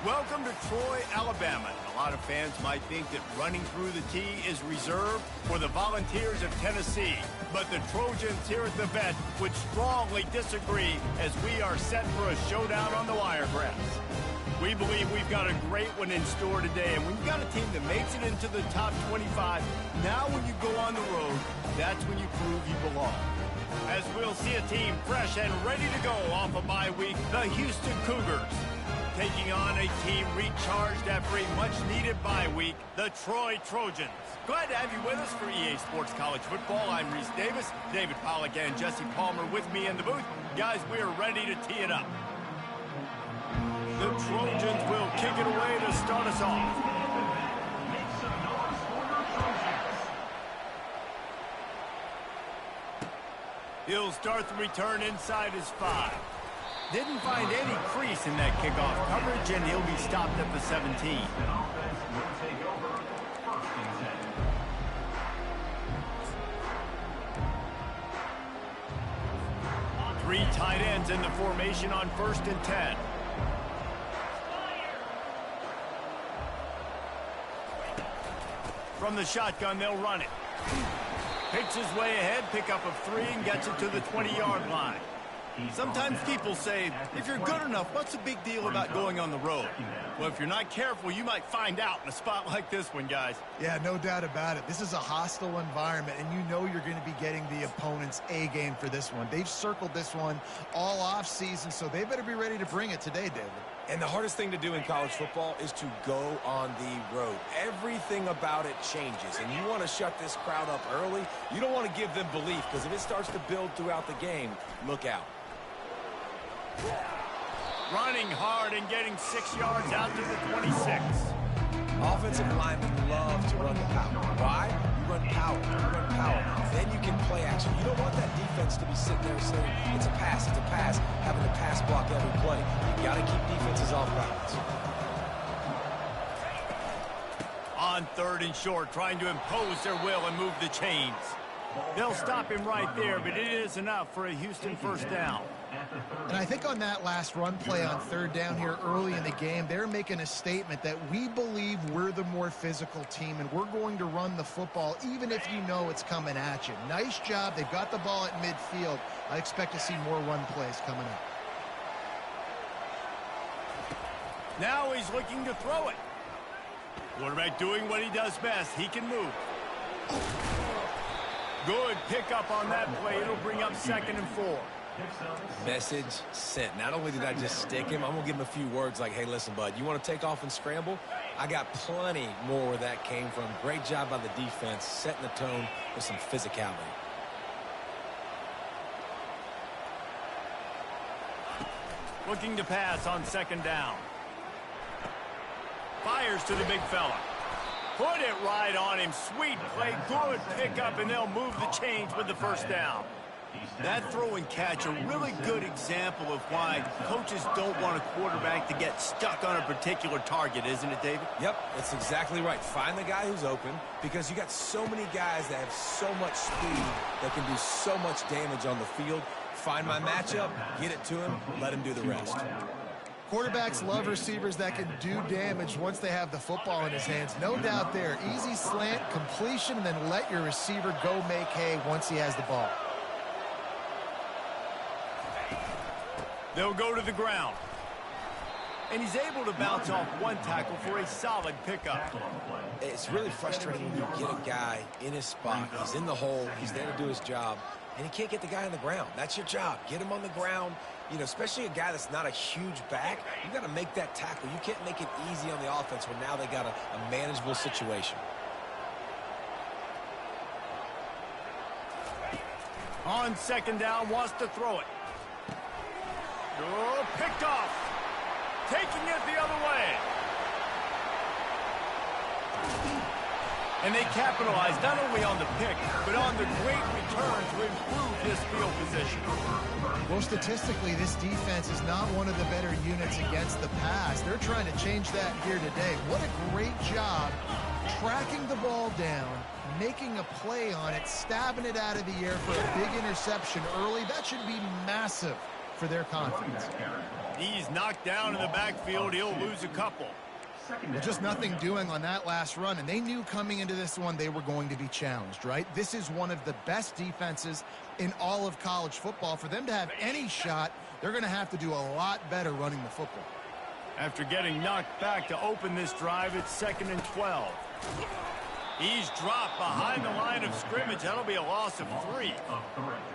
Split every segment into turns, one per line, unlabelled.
Welcome to Troy, Alabama. And a lot of fans might think that running through the tee is reserved for the Volunteers of Tennessee. But the Trojans here at the Vet would strongly disagree as we are set for a showdown on the Wiregrass. We believe we've got a great one in store today, and when you've got a team that makes it into the top 25, now when you go on the road, that's when you prove you belong. As we'll see a team fresh and ready to go off a bye week, the Houston Cougars. Taking on a team recharged after a much-needed bye week, the Troy Trojans. Glad to have you with us for EA Sports College Football. I'm Reese Davis, David Pollack and Jesse Palmer with me in the booth. Guys, we are ready to tee it up. The Trojans will kick it away to start us off. He'll start the return inside his 5. Didn't find any crease in that kickoff coverage, and he'll be stopped at the 17. Three tight ends in the formation on 1st and 10. From the shotgun, they'll run it. Picks his way ahead, pick up of 3, and gets it to the 20-yard line. Sometimes people say, if you're good enough, what's the big deal about going on the road? Well, if you're not careful, you might find out in a spot like this one, guys.
Yeah, no doubt about it. This is a hostile environment, and you know you're going to be getting the opponent's A game for this one. They've circled this one all off season, so they better be ready to bring it today, David.
And the hardest thing to do in college football is to go on the road. Everything about it changes, and you want to shut this crowd up early. You don't want to give them belief, because if it starts to build throughout the game, look out.
Running hard and getting 6 yards out to the 26.
Offensive linemen love to run the power. Why? You run power. You run power. Then you can play action. You don't want that defense to be sitting there saying, it's a pass, having to pass block every play. You got to keep defenses off balance.
On 3rd and short, trying to impose their will and move the chains. They'll stop him right there, but it is enough for a Houston first down.
And I think on that last run play on 3rd down here early in the game, they're making a statement that we believe we're the more physical team, and we're going to run the football even if you know it's coming at you. Nice job. They've got the ball at midfield. I expect to see more run plays coming up.
Now he's looking to throw it. Quarterback doing what he does best. He can move. Good pickup on that play. It'll bring up 2nd and 4.
Message sent. Not only did I just stick him, I'm going to give him a few words like, hey, listen, bud, you want to take off and scramble? I got plenty more where that came from. Great job by the defense, setting the tone with some physicality.
Looking to pass on 2nd down. Fires to the big fella. Put it right on him. Sweet play. Good pickup, and they'll move the chains with the first down. That throw and catch, a really good example of why coaches don't want a quarterback to get stuck on a particular target, isn't it, David?
Yep, that's exactly right. Find the guy who's open, because you got so many guys that have so much speed that can do so much damage on the field. Find my matchup, get it to him, let him do the rest.
Quarterbacks love receivers that can do damage once they have the football in his hands. No doubt there. Easy slant, completion, and then let your receiver go make hay once he has the ball.
They'll go to the ground. And he's able to bounce off one tackle for a solid pickup.
It's really frustrating when you get a guy in his spot. He's in the hole. He's there to do his job. And he can't get the guy on the ground. That's your job. Get him on the ground. You know, especially a guy that's not a huge back. You got to make that tackle. You can't make it easy on the offense when now they got a manageable situation.
On 2nd down, wants to throw it. Oh, picked off. Taking it the other way. And they capitalized not only on the pick, but on the great return to improve his field position.
Well, statistically, this defense is not one of the better units against the pass. They're trying to change that here today. What a great job tracking the ball down, making a play on it, stabbing it out of the air for a big interception early. That should be massive for their confidence.
He's knocked down in the backfield. He'll lose a couple.
Well, just nothing doing on that last run, and they knew coming into this one they were going to be challenged, right? This is one of the best defenses in all of college football. For them to have any shot, they're going to have to do a lot better running the football.
After getting knocked back to open this drive, it's 2nd and 12. He's dropped behind the line of scrimmage. That'll be a loss of 3.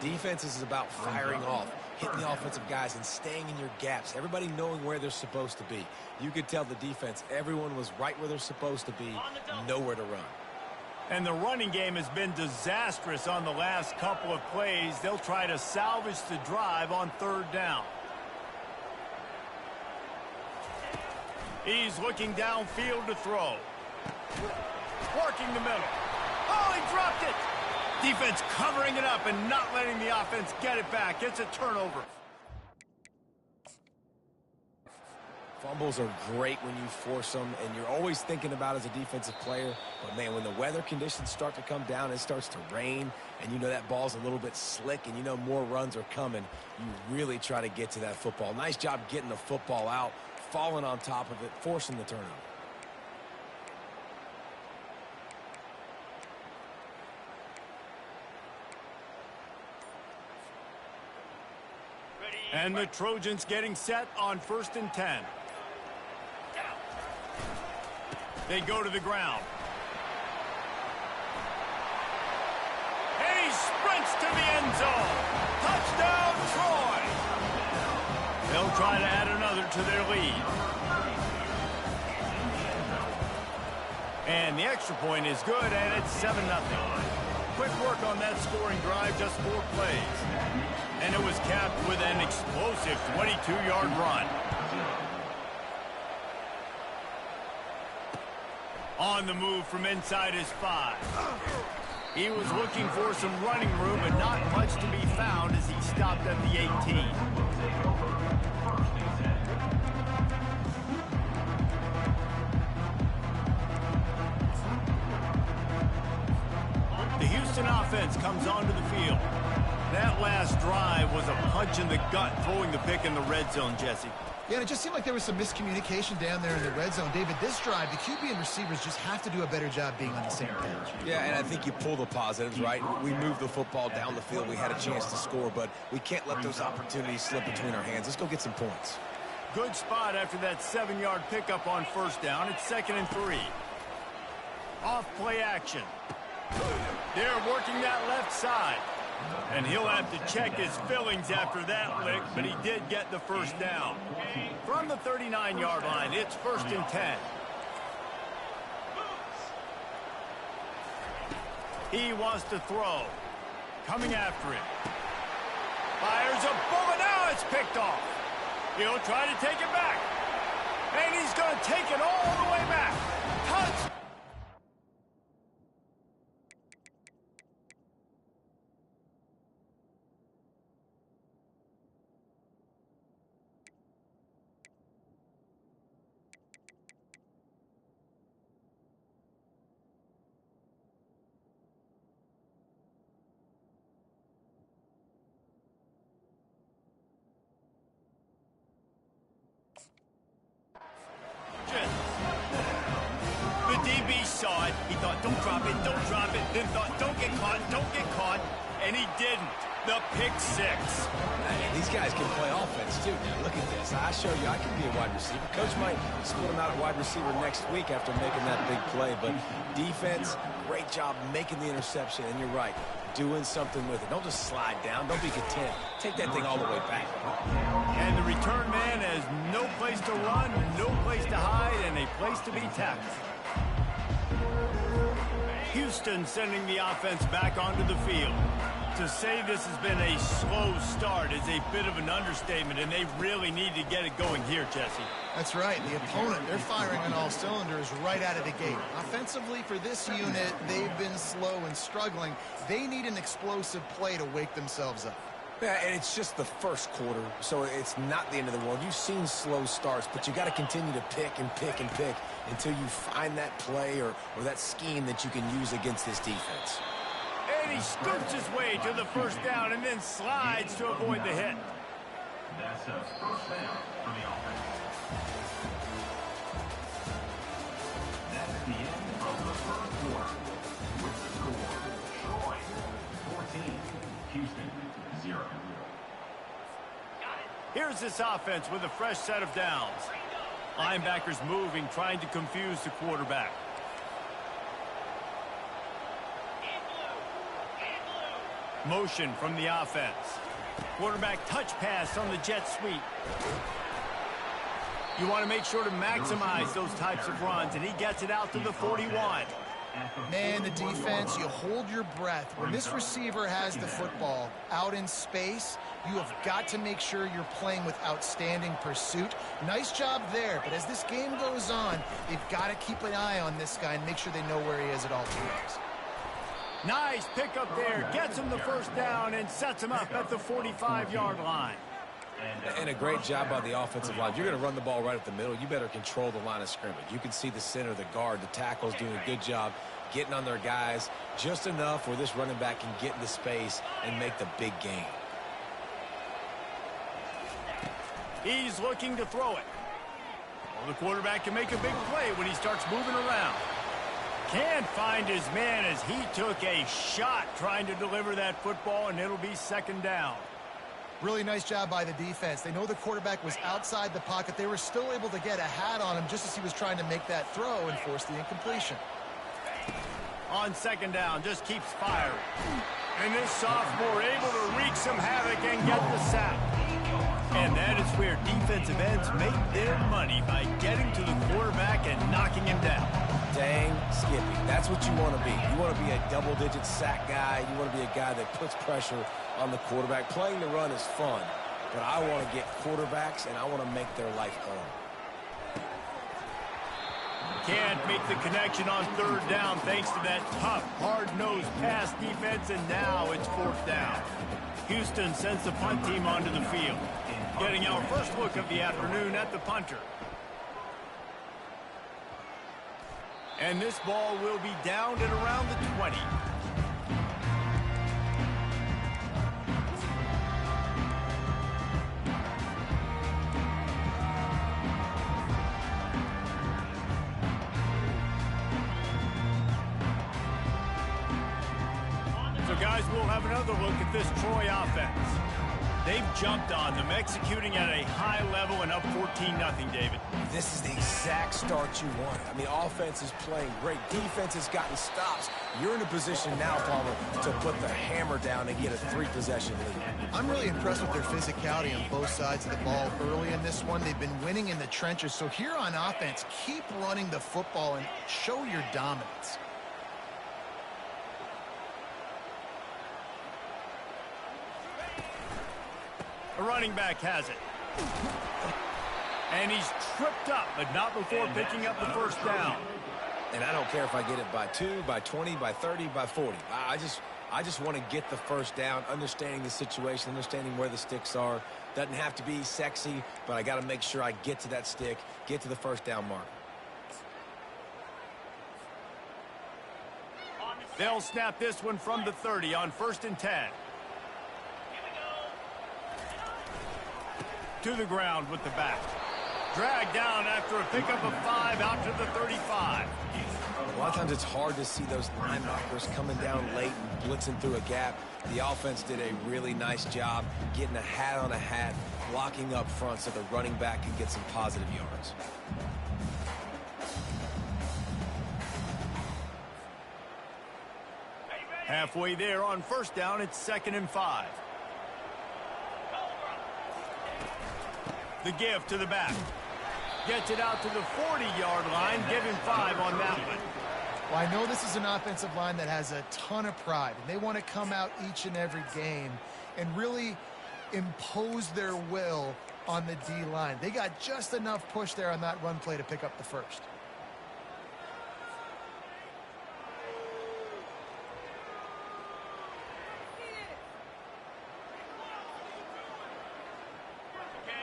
Defense is about firing off, hitting the offensive guys, and staying in your gaps. Everybody knowing where they're supposed to be. You could tell the defense, everyone was right where they're supposed to be, nowhere to run.
And the running game has been disastrous on the last couple of plays. They'll try to salvage the drive on 3rd down. He's looking downfield to throw. Working the middle. Oh, he dropped it. Defense covering it up and not letting the offense get it back. It's a turnover.
Fumbles are great when you force them, and you're always thinking about as a defensive player. But, man, when the weather conditions start to come down, it starts to rain, and you know that ball's a little bit slick, and you know more runs are coming, you really try to get to that football. Nice job getting the football out, falling on top of it, forcing the turnover.
And the Trojans getting set on 1st and 10. They go to the ground. And he sprints to the end zone. Touchdown, Troy! They'll try to add another to their lead. And the extra point is good, and it's 7-0. Quick work on that scoring drive, just 4 plays. And it was capped with an explosive 22-yard run. On the move from inside his 5. He was looking for some running room, but not much to be found as he stopped at the 18. The Houston offense comes onto the field. That last drive was a punch in the gut, throwing the pick in the red zone, Jesse.
Yeah, and it just seemed like there was some miscommunication down there in the red zone. David, this drive, the QB and receivers just have to do a better job being on the same page.
Yeah, and I think you pull the positives, right? We moved the football down the field. We had a chance to score, but we can't let those opportunities slip between our hands. Let's go get some points.
Good spot after that 7-yard pickup on 1st down. It's 2nd and 3. Off play action. They're working that left side. And he'll have to check his fillings after that lick, but he did get the 1st down. From the 39-yard line, it's 1st and 10. He wants to throw. Coming after him. Fires a bullet. Now it's picked off. He'll try to take it back. And he's going to take it all the way back. Touch. The DB saw it. He thought, don't drop it, don't drop it. Then thought, don't get caught. And he didn't. The pick 6.
Hey, these guys can play offense, too. Now, look at this. I show you I can be a wide receiver. Coach might split him out at wide receiver next week after making that big play. But defense, great job making the interception. And you're right, doing something with it. Don't just slide down. Don't be content. Take that thing all the way back.
And the return man has no place to run, no place to hide, and a place to be tackled. Houston sending the offense back onto the field. To say this has been a slow start is a bit of an understatement, and they really need to get it going here, Jesse.
That's right. The opponent, they're firing on all cylinders right out of the gate. Offensively, for this unit, they've been slow and struggling. They need an explosive play to wake themselves up.
Yeah, and it's just the first quarter, so it's not the end of the world. You've seen slow starts, but you got to continue to pick and pick and pick until you find that play or that scheme that you can use against this defense.
And he scoops his way to the 1st down and then slides to avoid the hit.
That's a first down for the offense. That's the end of the first quarter. With the score, Troy 14, Houston 0.
Here's this offense with a fresh set of downs. Linebackers moving, trying to confuse the quarterback. Motion from the offense. Quarterback touch pass on the jet sweep. You want to make sure to maximize those types of runs, and he gets it out to the 41.
Man, the defense, you hold your breath. When this receiver has the football out in space, you have got to make sure you're playing with outstanding pursuit. Nice job there, but as this game goes on, they've got to keep an eye on this guy and make sure they know where he is at all times.
Nice pickup there. Gets him the first down and sets him up at the 45-yard line.
And a great job by the offensive line. You're going to run the ball right at the middle. You better control the line of scrimmage. You can see the center, the guard, the tackles doing a good job getting on their guys just enough where this running back can get into space and make the big gain.
He's looking to throw it. Well, the quarterback can make a big play when he starts moving around. Can't find his man as he took a shot trying to deliver that football, and it'll be second down.
Really nice job by the defense. They know the quarterback was outside the pocket. They were still able to get a hat on him just as he was trying to make that throw and force the incompletion.
On second down, just keeps firing. And this sophomore able to wreak some havoc and get the sack. And that is where defensive ends make their money, by getting to the quarterback and knocking him down.
Dang, Skippy, that's what you want to be. You want to be a double-digit sack guy. You want to be a guy that puts pressure on the quarterback. Playing the run is fun, but I want to get quarterbacks, and I want to make their life hard.
Can't make the connection on third down thanks to that tough, hard-nosed pass defense, and now it's fourth down. Houston sends the punt team onto the field. Getting our first look of the afternoon at the punter. And this ball will be down at around the 20. So, guys, we'll have another look at this Troy offense. They've jumped on them, executing at a high level and up 14-0, David. This is the exact start you want. I mean, offense is playing great. Defense has gotten stops. You're in a position now, Palmer, to put the hammer down and get a 3-possession lead.
I'm really impressed with their physicality on both sides of the ball early in this one. They've been winning in the trenches. So here on offense, keep running the football and show your dominance.
A running back has it. And he's tripped up, but not before picking up the first down.
And I don't care if I get it by 2, by 20, by 30, by 40. I just want to get the first down, understanding the situation, understanding where the sticks are. Doesn't have to be sexy, but I got to make sure I get to that stick, get to the first down mark.
They'll snap this one from the 30 on 1st and 10. To the ground with the back. Dragged down after a pickup of 5 out to the 35.
A lot of times it's hard to see those linebackers coming down late and blitzing through a gap. The offense did a really nice job getting a hat on a hat, blocking up front so the running back can get some positive yards.
Halfway there on 1st down, it's 2nd and 5. The give to the back. Gets it out to the 40-yard line, giving 5 on that one.
Well, I know this is an offensive line that has a ton of pride, and they want to come out each and every game and really impose their will on the D-line. They got just enough push there on that run play to pick up the first.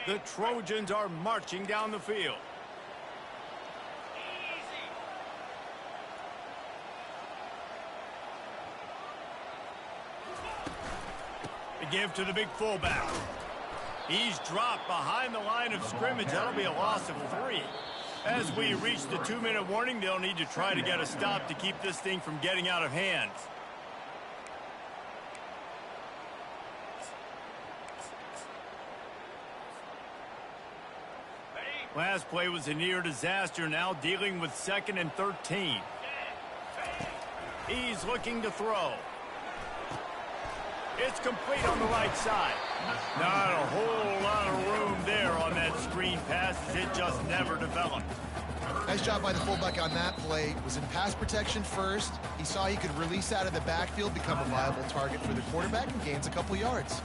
The Trojans are marching down the field. The give to the big fullback. He's dropped behind the line of scrimmage. That'll be a loss of 3. As we reach the 2-minute warning, they'll need to try to get a stop to keep this thing from getting out of hand. Last play was a near disaster, now dealing with 2nd and 13. He's looking to throw. It's complete on the right side. Not a whole lot of room there on that screen pass, as it just never developed.
Nice job by the fullback on that play. Was in pass protection first. He saw he could release out of the backfield, become a viable target for the quarterback, and gains a couple yards.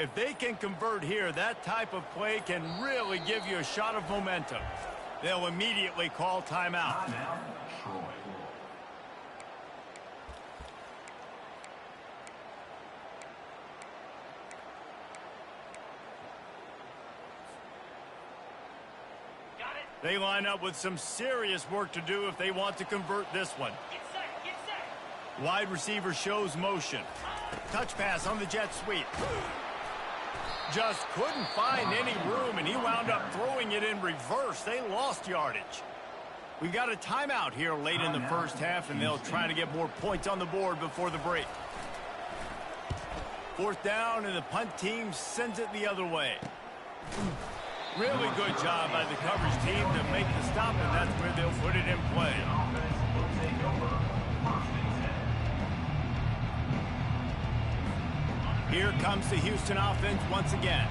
If they can convert here, that type of play can really give you a shot of momentum. They'll immediately call timeout.
Timeout, Troy.
They line up with some serious work to do if they want to convert this one. Wide receiver shows motion. Touch pass on the jet sweep. Just couldn't find any room, and he wound up throwing it in reverse. They lost yardage. We've got a timeout here late in the first half, and they'll try to get more points on the board before the break. 4th down, and the punt team sends it the other way. Really good job by the coverage team to make the stop, and that's where they'll put it in play. Here comes the Houston offense once again.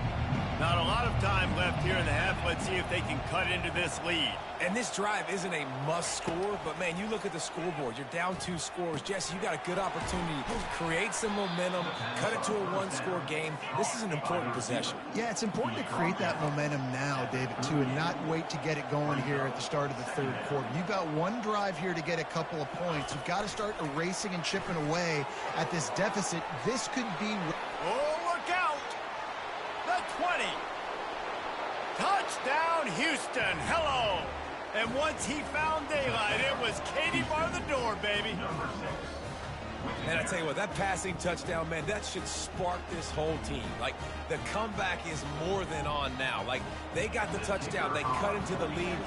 Not a lot of time left here in the half. Let's see if they can cut into this lead.
And this drive isn't a must score, but man, you look at the scoreboard. You're down 2 scores. Jesse, you got a good opportunity to create some momentum, cut it to a 1-score game. This is an important possession.
Yeah, it's important to create that momentum now, David, too, and not wait to get it going here at the start of the 3rd quarter. You've got one drive here to get a couple of points. You've got to start erasing and chipping away at this deficit. This could be...
Oh, look out! The 20. Touchdown, Houston. Hello. And once he found daylight, it was Katie bar the door, baby.
Man, I tell you what, that passing touchdown, man, that should spark this whole team. Like, the comeback is more than on now. Like, they got the touchdown. They cut into the lead.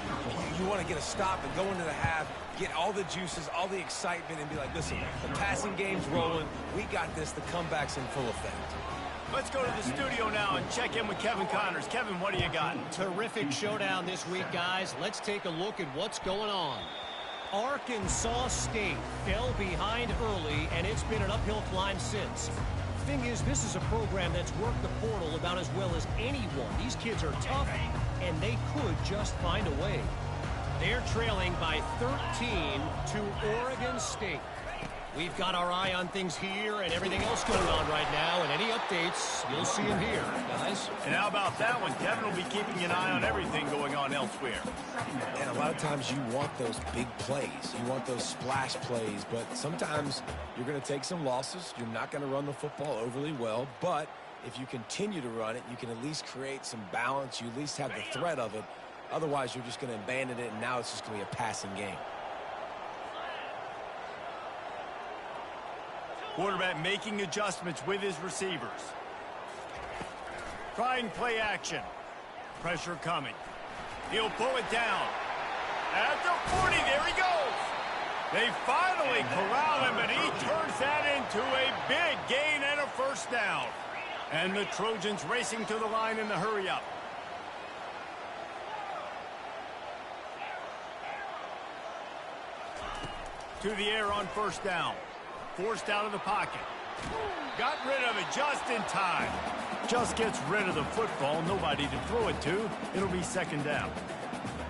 You want to get a stop and go into the half, get all the juices, all the excitement, and be like, listen, the passing game's rolling. We got this. The comeback's in full effect.
Let's go to the studio now and check in with Kevin Connors. Kevin, what do you got?
Terrific showdown this week, guys. Let's take a look at what's going on. Arkansas State fell behind early, and it's been an uphill climb since. Thing is, this is a program that's worked the portal about as well as anyone. These kids are tough, and they could just find a way. They're trailing by 13 to Oregon State. We've got our eye on things here and everything else going on right now, and any updates, you'll see them here, guys.
And how about that one? Kevin will be keeping an eye on everything going on elsewhere.
And a lot of times you want those big plays. You want those splash plays, but sometimes you're going to take some losses. You're not going to run the football overly well, but if you continue to run it, you can at least create some balance. You at least have the threat of it. Otherwise, you're just going to abandon it, and now it's just going to be a passing game.
Quarterback making adjustments with his receivers. Trying play action. Pressure coming. He'll pull it down. At the 40, there he goes. They finally corral him, but he turns that into a big gain and a first down. And the Trojans racing to the line in the hurry-up. To the air on first down. Forced out of the pocket. Got rid of it just in time. Just gets rid of the football. Nobody to throw it to. It'll be second down.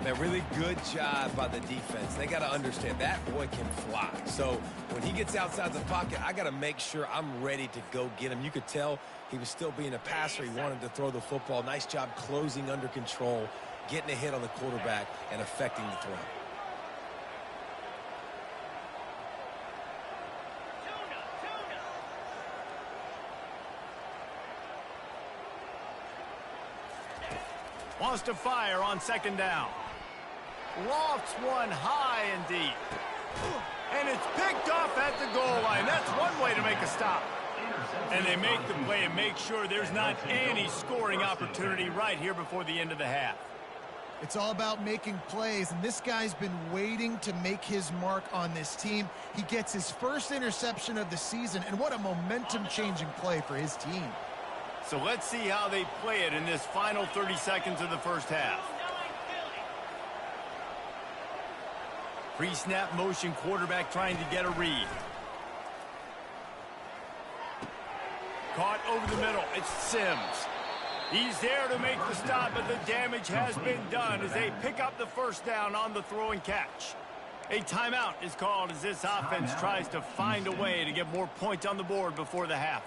Man, really good job by the defense. They got to understand that boy can fly. So when he gets outside the pocket, I got to make sure I'm ready to go get him. You could tell he was still being a passer. He wanted to throw the football. Nice job closing under control, getting a hit on the quarterback, and affecting the throw.
Wants to fire on second down. Lofts one high and deep. And it's picked off at the goal line. That's one way to make a stop. And they make the play and make sure there's not any scoring opportunity right here before the end of the half.
It's all about making plays, and this guy's been waiting to make his mark on this team. He gets his first interception of the season, and what a momentum-changing play for his team.
So let's see how they play it in this final 30 seconds of the first half. Pre-snap motion, quarterback trying to get a read. Caught over the middle. It's Sims. He's there to make the stop, but the damage has been done as they pick up the first down on the throw and catch. A timeout is called as this offense tries to find a way to get more points on the board before the half.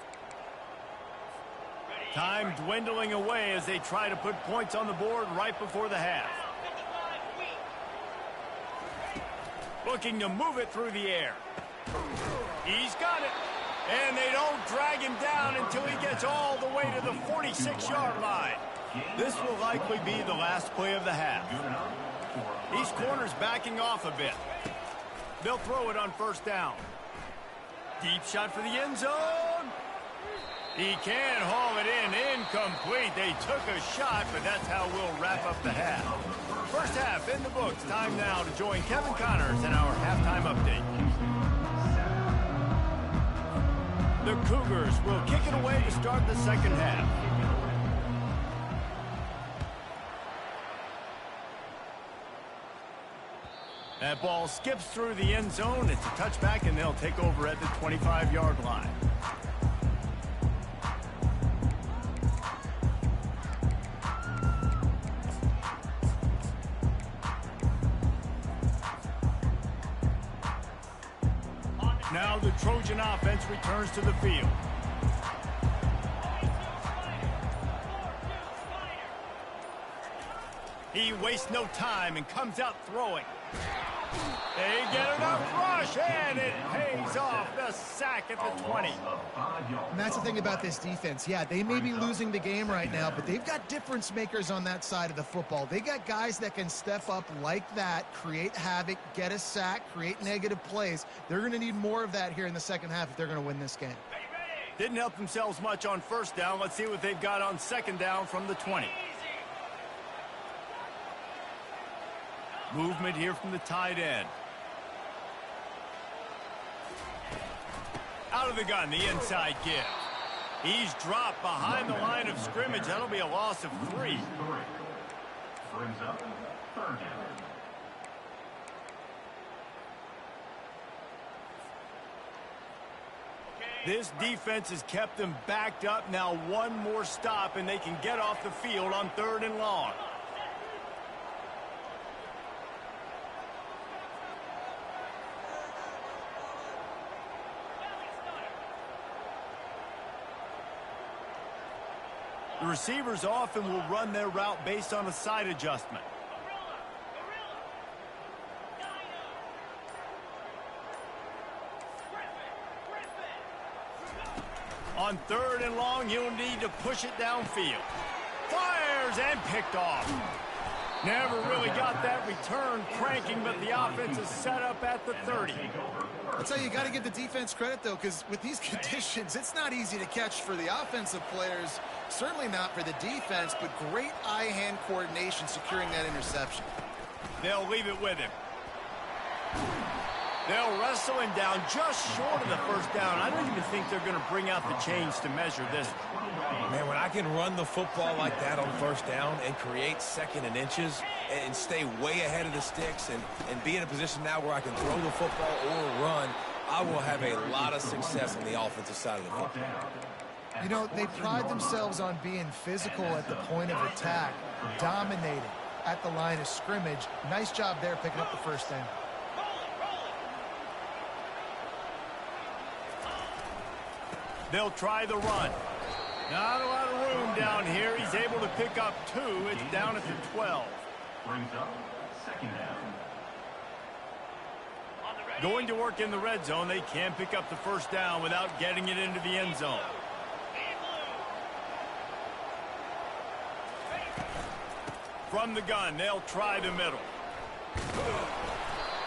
Time dwindling away as they try to put points on the board right before the half. Looking to move it through the air. He's got it. And they don't drag him down until he gets all the way to the 46-yard line. This will likely be the last play of the half. These corners backing off a bit. They'll throw it on first down. Deep shot for the end zone. He can haul it in. Incomplete. They took a shot, but that's how we'll wrap up the half. First half in the books. Time now to join Kevin Connors in our halftime update. The Cougars will kick it away to start the second half. That ball skips through the end zone. It's a touchback, and they'll take over at the 25-yard line. Now the Trojan offense returns to the field. He wastes no time and comes out throwing. They get enough rush, and it pays off. The sack at the 20.
And that's the thing about this defense. Yeah, they may be losing the game right now, but they've got difference makers on that side of the football. They got guys that can step up like that, create havoc, get a sack, create negative plays. They're going to need more of that here in the second half if they're going to win this game.
Didn't help themselves much on first down. Let's see what they've got on second down from the 20. Movement here from the tight end. Out of the gun, the inside give. He's dropped behind the line of scrimmage. That'll be a loss of 3.
Brings up third down.
This defense has kept them backed up. Now one more stop, and they can get off the field on 3rd and long. The receivers often will run their route based on a side adjustment. On 3rd and long, he'll need to push it downfield. Fires and picked off. Never really got that return cranking, but the offense is set up at the 30.
I'll tell you, you got to give the defense credit, though, because with these conditions, it's not easy to catch for the offensive players. Certainly not for the defense, but great eye-hand coordination securing that interception.
They'll leave it with him. They'll wrestle him down just short of the first down. I don't even think they're going to bring out the chains to measure this.
Man, when I can run the football like that on first down and create second and inches and stay way ahead of the sticks and be in a position now where I can throw the football or run, I will have a lot of success on the offensive side of the football.
You know, they pride themselves on being physical at the point of attack, dominating at the line of scrimmage. Nice job there picking up the first down.
They'll try the run. Not a lot of room down here. He's able to pick up 2. It's down at the 12.
Brings up second down.
Going to work in the red zone. They can't pick up the first down without getting it into the end zone. From the gun, they'll try the middle.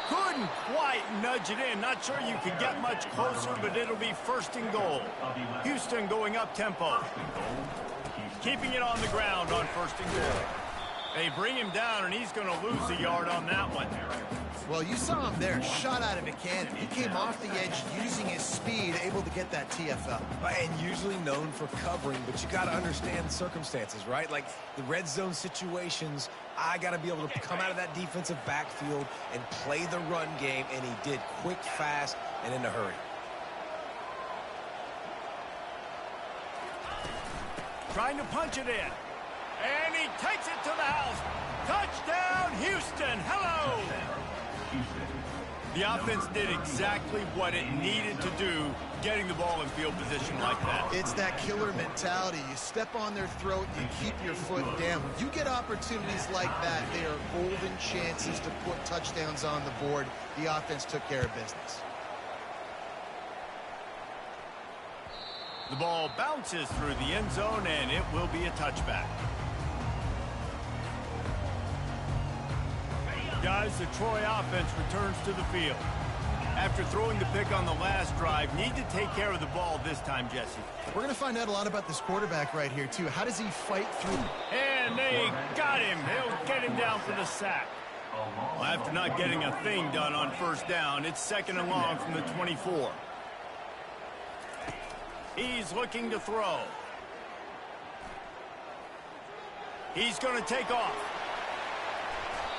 Couldn't quite nudge it in. Not sure you could get much closer, but it'll be first and goal. Houston going up tempo. Keeping it on the ground on first and goal. They bring him down, and he's going to lose a yard on that one.
Well, you saw him there, shot out of a cannon. He came off the edge using his speed, able to get that TFL.
And usually known for covering, but you got to understand the circumstances, right? Like the red zone situations, I got to be able to come out of that defensive backfield and play the run game, and he did quick, fast, and in a hurry.
Trying to punch it in. And he takes it to the house. Touchdown, Houston. Hello. The offense did exactly what it needed to do, getting the ball in field position like that.
It's that killer mentality. You step on their throat, you keep your foot down. When you get opportunities like that, they are golden chances to put touchdowns on the board. The offense took care of business.
The ball bounces through the end zone, and it will be a touchback. Guys, the Troy offense returns to the field. After throwing the pick on the last drive, need to take care of the ball this time, Jesse.
We're going to find out a lot about this quarterback right here, too. How does he fight through?
And they got him. They'll get him down for the sack. Well, after not getting a thing done on first down, it's second and long from the 24. He's looking to throw. He's going to take off.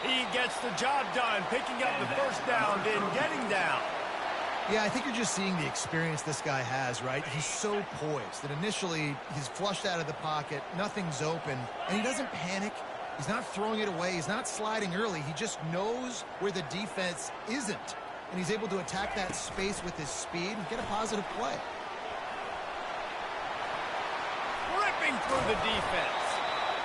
He gets the job done, picking up the first down, then getting down.
Yeah, I think you're just seeing the experience this guy has, right? He's so poised that initially he's flushed out of the pocket, nothing's open, and he doesn't panic. He's not throwing it away. He's not sliding early. He just knows where the defense isn't, and he's able to attack that space with his speed and get a positive play.
Ripping through the defense.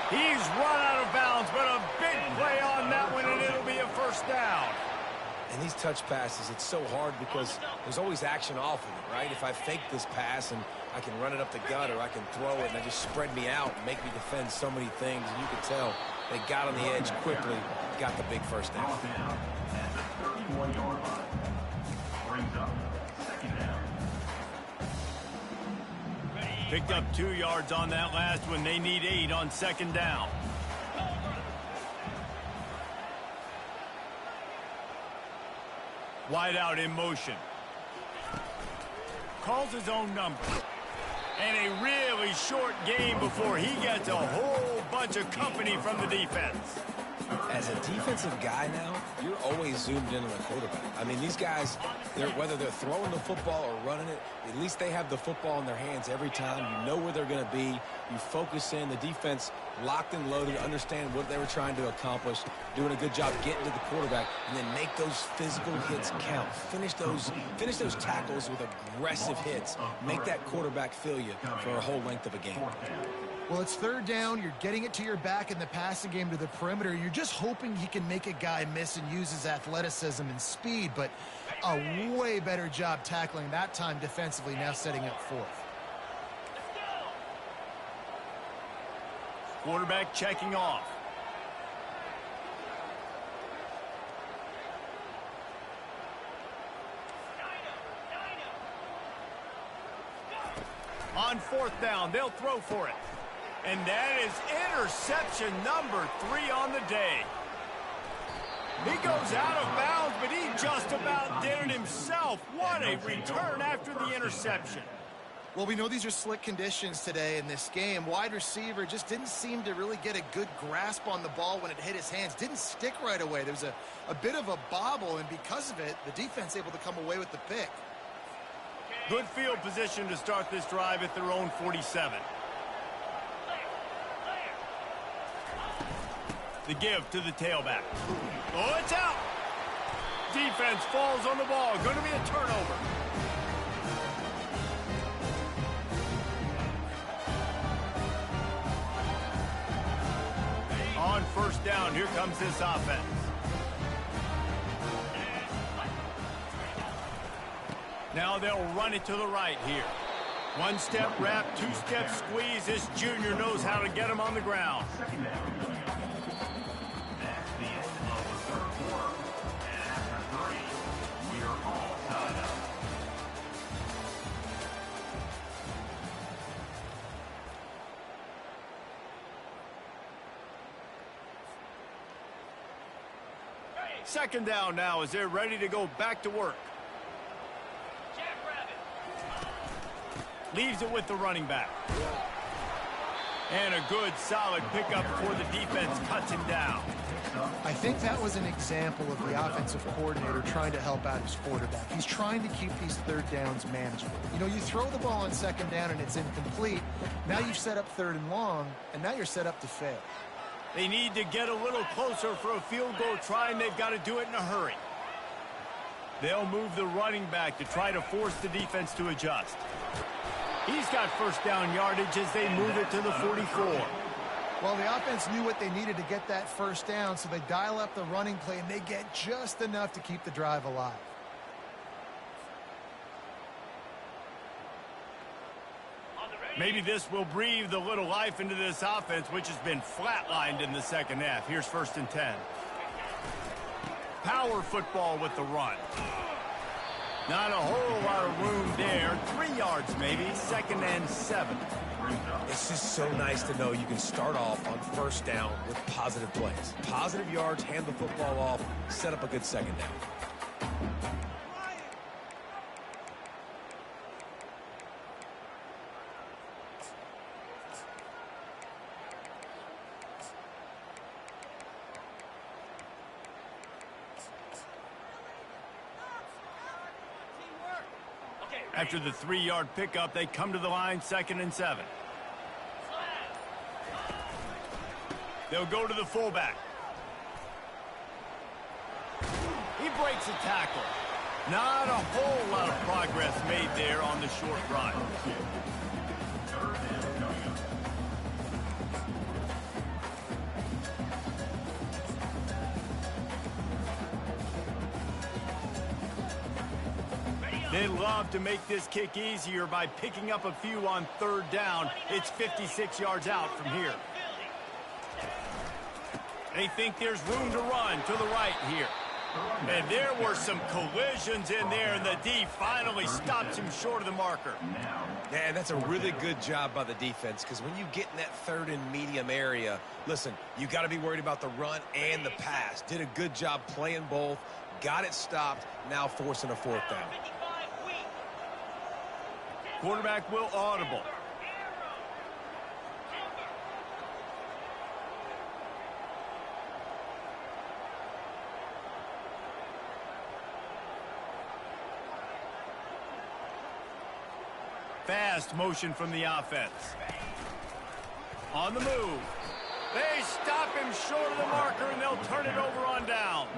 He's run out of bounds, but a big play on that one, and it'll be a first down.
And these touch passes, it's so hard because there's always action off of it, right? If I fake this pass and I can run it up the gut or I can throw it and they just spread me out and make me defend so many things, and you can tell they got on the edge quickly, got the big first down.
At the 31-yard line. Brings up second down.
Picked up 2 yards on that last one. They need 8 on second down. Wide out in motion. Calls his own number. And a really short game before he gets a whole bunch of company from the defense.
As a defensive guy now, you're always zoomed in on the quarterback. I mean, these guys, whether they're throwing the football or running it, at least they have the football in their hands every time. You know where they're going to be. You focus in. The defense locked and loaded, understand what they were trying to accomplish, doing a good job getting to the quarterback, and then make those physical hits count. Finish those tackles with aggressive hits. Make that quarterback feel you for a whole length of a game.
Well, it's third down. You're getting it to your back in the passing game to the perimeter. You're just hoping he can make a guy miss and use his athleticism and speed, but a way better job tackling that time defensively, now setting up fourth.
Quarterback checking off. On fourth down, they'll throw for it. And that is interception number 3 on the day. He goes out of bounds, but he just about did it himself. What a return after the interception.
Well, we know these are slick conditions today in this game. Wide receiver just didn't seem to really get a good grasp on the ball when it hit his hands. Didn't stick right away. There was a bit of a bobble, and because of it, the defense able to come away with the pick.
Good field position to start this drive at their own 47. The give to the tailback. Oh, it's out. Defense falls on the ball. Going to be a turnover. On first down, here comes this offense. Now they'll run it to the right here. One-step wrap, two-step squeeze. This junior knows how to get him on the ground. Second down now as they're ready to go back to work. Leaves it with the running back. And a good, solid pickup before the defense cuts him down.
I think that was an example of the offensive coordinator trying to help out his quarterback. He's trying to keep these third downs manageable. You know, you throw the ball on second down and it's incomplete. Now you've set up third and long, and now you're set up to fail.
They need to get a little closer for a field goal try, and they've got to do it in a hurry. They'll move the running back to try to force the defense to adjust. He's got first down yardage as they move it to the 44.
Well, the offense knew what they needed to get that first down, so they dial up the running play, and they get just enough to keep the drive alive.
Maybe this will breathe a little life into this offense, which has been flatlined in the second half. Here's 1st and 10. Power football with the run. Not a whole lot of room there. 3 yards maybe. 2nd and 7.
It's just so nice to know you can start off on first down with positive plays. Positive yards, hand the football off, set up a good second down.
After the 3-yard pickup, they come to the line, 2nd and 7. They'll go to the fullback. He breaks a tackle. Not a whole lot of progress made there on the short run. They love to make this kick easier by picking up a few on 3rd down. It's 56 yards out from here. They think there's room to run to the right here. And there were some collisions in there, and the D finally stops him short of the marker.
Yeah, that's a really good job by the defense, because when you get in that 3rd and medium area, listen, you got to be worried about the run and the pass. Did a good job playing both, got it stopped, now forcing a 4th down.
Quarterback will audible. Fast motion from the offense. On the move. They stop him short of the marker, and they'll turn it over on downs.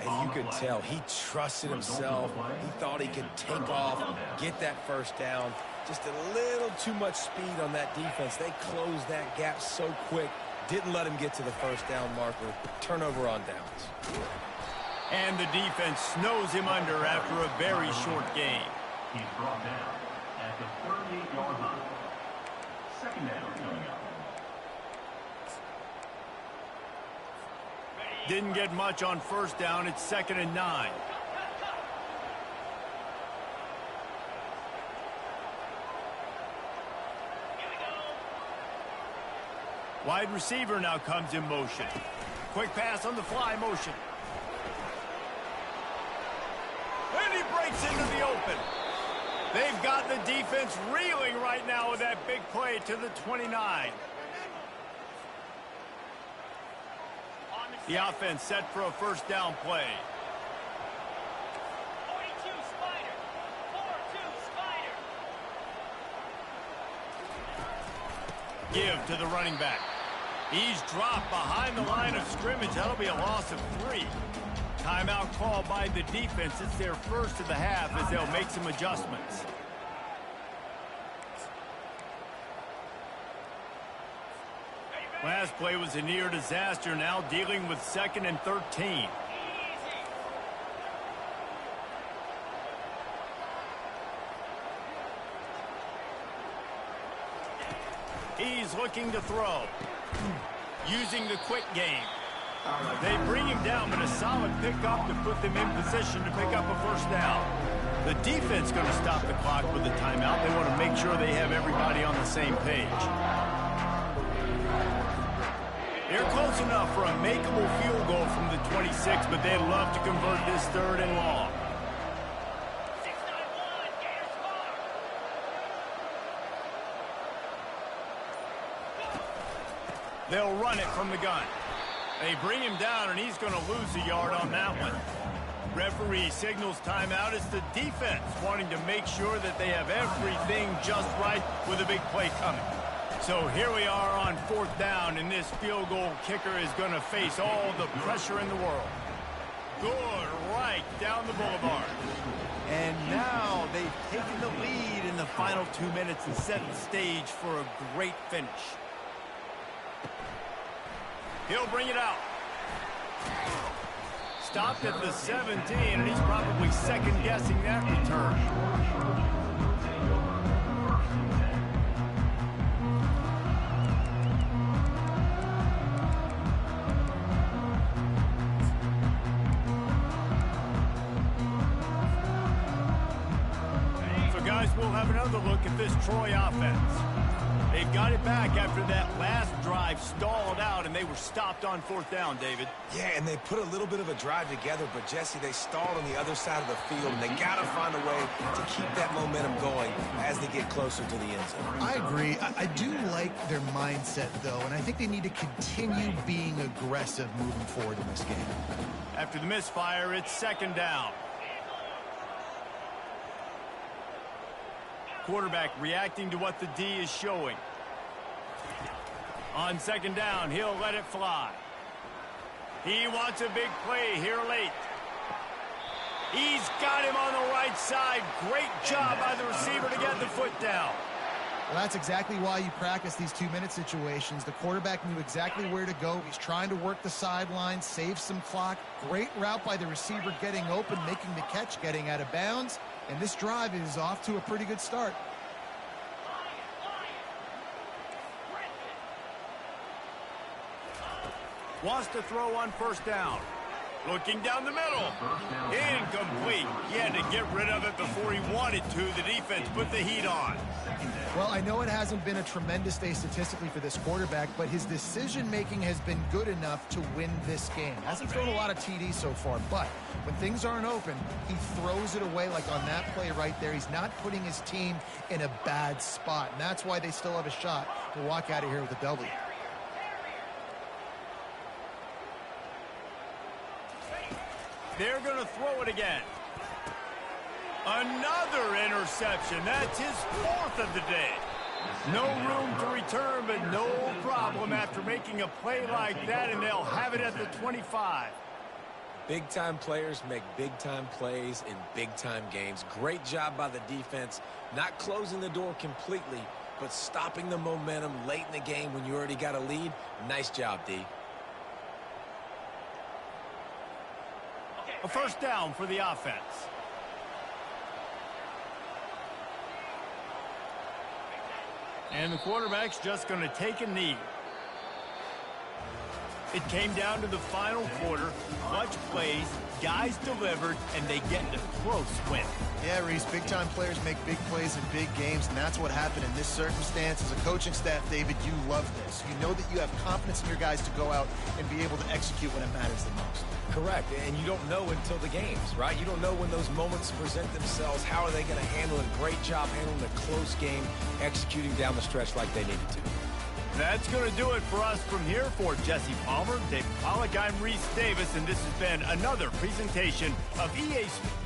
And you could tell he trusted himself. He thought he could take off, get that first down. Just a little too much speed on that defense. They closed that gap so quick. Didn't let him get to the first down marker. Turnover on downs.
And the defense snows him under after a very short gain.
He's brought down at the 38-yard line. Second down coming up.
Didn't get much on first down. It's 2nd and 9. Wide receiver now comes in motion. Quick pass on the fly motion. And he breaks into the open. They've got the defense reeling right now with that big play to the 29. The offense set for a first down play.
42 Spider. 4-2 Spider.
Give to the running back. He's dropped behind the line of scrimmage. That'll be a loss of 3. Timeout called by the defense. It's their first of the half as they'll make some adjustments. Last play was a near disaster, now dealing with 2nd and 13. He's looking to throw. Using the quick game. They bring him down, but a solid pickup to put them in position to pick up a first down. The defense going to stop the clock with a timeout. They want to make sure they have everybody on the same page. Here They're close enough for a makeable field goal from the 26, but they'd love to convert this 3rd and long.
6-9-1, Gators far.
They'll run it from the gun. They bring him down, and he's going to lose a yard on that one. Referee signals timeout. It's the defense wanting to make sure that they have everything just right with a big play coming. So here we are on 4th down, and this field goal kicker is going to face all the pressure in the world. Good right down the boulevard.
And now they've taken the lead in the final 2 minutes and set the stage for a great finish.
He'll bring it out. Stopped at the 17, and he's probably second-guessing that return. So, guys, we'll have another look at this Troy offense. They've got it back after that last drive stalled out, and they were stopped on 4th down, David.
Yeah, and they put a little bit of a drive together, but, Jesse, they stalled on the other side of the field, and they got to find a way to keep that momentum going as they get closer to the end zone.
I agree. I do like their mindset, though, and I think they need to continue being aggressive moving forward in this game.
After the misfire, it's 2nd down. Quarterback reacting to what the D is showing. On 2nd down, he'll let it fly. He wants a big play here late. He's got him on the right side. Great job by the receiver to get the foot down.
Well, that's exactly why you practice these 2-minute situations. The quarterback knew exactly where to go. He's trying to work the sideline, save some clock. Great route by the receiver getting open, making the catch, getting out of bounds. And this drive is off to a pretty good start.
Wants to throw on 1st down. Looking down the middle. Incomplete. He had to get rid of it before he wanted to. The defense put the heat on.
Well, I know it hasn't been a tremendous day statistically for this quarterback, but his decision-making has been good enough to win this game. Hasn't thrown a lot of TDs so far, but when things aren't open, he throws it away like on that play right there. He's not putting his team in a bad spot, and that's why they still have a shot to walk out of here with a W.
They're going to throw it again. Another interception. That's his 4th of the day. No room to return, but no problem after making a play like that, and they'll have it at the 25.
Big-time players make big-time plays in big-time games. Great job by the defense, not closing the door completely, but stopping the momentum late in the game when you already got a lead. Nice job, D.
A 1st down for the offense. And the quarterback's just going to take a knee. It came down to the final quarter. Clutch plays, guys delivered, and they get a close win.
Yeah, Reese, big-time players make big plays in big games, and that's what happened in this circumstance. As a coaching staff, David, you love this. You know that you have confidence in your guys to go out and be able to execute when it matters the most.
Correct, and you don't know until the games, right? You don't know when those moments present themselves. How are they going to handle it? Great job handling a close game, executing down the stretch like they needed to.
That's going to do it for us from here. For Jesse Palmer, Dave Pollack, I'm Reese Davis, and this has been another presentation of EA Sports.